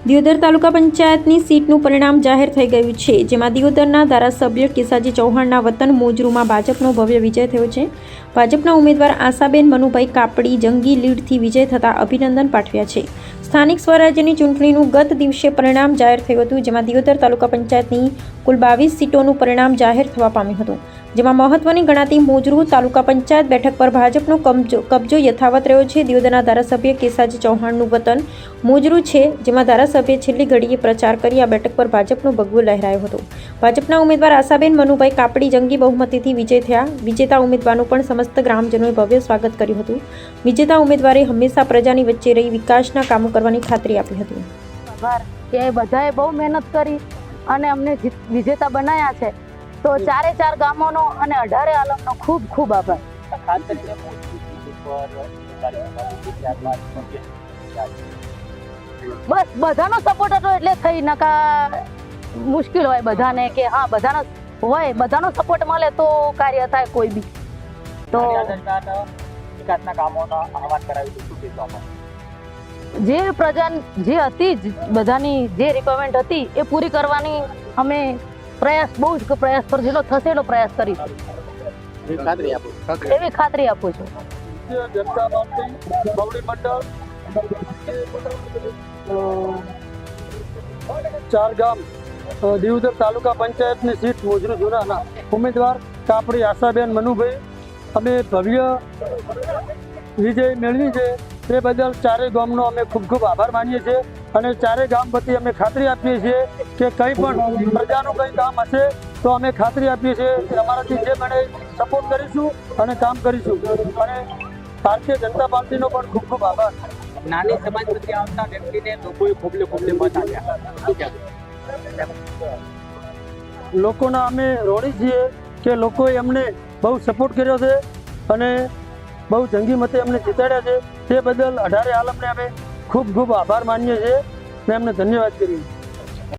દિયોદર તાલુકા પંચાયતની સીટનું પરિણામ જાહેર થઈ ગયું છે, જેમાં દિયોદરના ધારાસભ્ય કેસાજી ચૌહાણના વતન મોજરૂમાં ભાજપનો ભવ્ય વિજય થયો છે। ભાજપના ઉમેદવાર આશાબેન મનુભાઈ કાપડી જંગી લીડથી વિજય થતાં અભિનંદન પાઠવ્યા છે। સ્થાનિક સ્વરાજ્યની ચૂંટણીનું ગત દિવસે પરિણામ જાહેર થયું હતું, જેમાં દિયોદર તાલુકા પંચાયતની કુલ 22 સીટોનું પરિણામ જાહેર થવા પામ્યું હતું, જેમાં મહત્વની ગણાતી મોજરૂ તાલુકા પંચાયત બેઠક પર ભાજપનો કબજો યથાવત રહ્યો છે। દિયોદરના ધારાસભ્ય કેસાજી ચૌહાણનું વતન મોજરૂ છે, જેમાં ધારાસભ્ય છેલ્લી ઘડીએ પ્રચાર કરી આ બેઠક પર ભાજપનો ભગવો લહેરાયો હતો। ભાજપના ઉમેદવાર આશાબેન મનુભાઈ કાપડી જંગી બહુમતીથી વિજય થયા। વિજેતા ઉમેદવારનું પણ સમસ્ત ગ્રામજનોએ ભવ્ય સ્વાગત કર્યું હતું। વિજેતા ઉમેદવારે હંમેશા પ્રજાની વચ્ચે રહી વિકાસના કામો કરવાની ખાતરી આપી હતી। આભાર કે બધાએ બહુ મહેનત કરી અને અમને વિજેતા બનાવ્યા છે, તો 4 ગામોનો અને 18 આલમનો ખૂબ ખૂબ આભાર। બસ બધાનો સપોર્ટ હતો એટલે થઈ, નકા મુશ્કેલ હોય બધાને કે હા બધાનો હોય, બધાનો સપોર્ટ મળે તો કાર્ય થાય કોઈ બી। તો વિકાસના કામોનો આહવાન કરાવ્યું શું કહેશો? જે પ્રજા જે હતી બધાની જે રિક્વાયરમેન્ટ હતી એ પૂરી કરવાની અમે બહુ જ પ્રયાસ પર જેટલો થશે એટલો પ્રયાસ કરીશું એવી ખાતરી આપું છું। જનતા પાર્ટી બવડી મંડળ 4 ગામ દિયોદર તાલુકા પંચાયતની સીટ મોજરૂ જૂનાના ઉમેદવાર કાપડી આશાબેન મનુભાઈ અમે ભવ્ય વિજય મેળવી છે, તે બદલ 4 ગામનો અમે ખૂબ ખૂબ આભાર માનીએ છીએ અને 4 ગામ વતી અમે ખાતરી આપીએ છીએ કે કંઈ પણ પ્રજાનું કંઈ કામ હશે તો અમે ખાતરી આપીએ છીએ કે અમારાથી જે મળે સપોર્ટ કરીશું અને કામ કરીશું। અને ભારતીય જનતા પાર્ટીનો પણ ખૂબ ખૂબ આભાર। નાની સમાજમાંથી આવતા વ્યક્તિને લોકોએ ખોબલે મત આપ્યા, લોકોના અમે રોડી છીએ કે લોકોએ અમને બહુ સપોર્ટ કર્યો છે અને બહુ જંગી મતે અમને જીતાડ્યા છે, તે બદલ 18 આલમને અમે ખૂબ ખૂબ આભાર માનીએ છીએ અને અમને ધન્યવાદ કરીએ।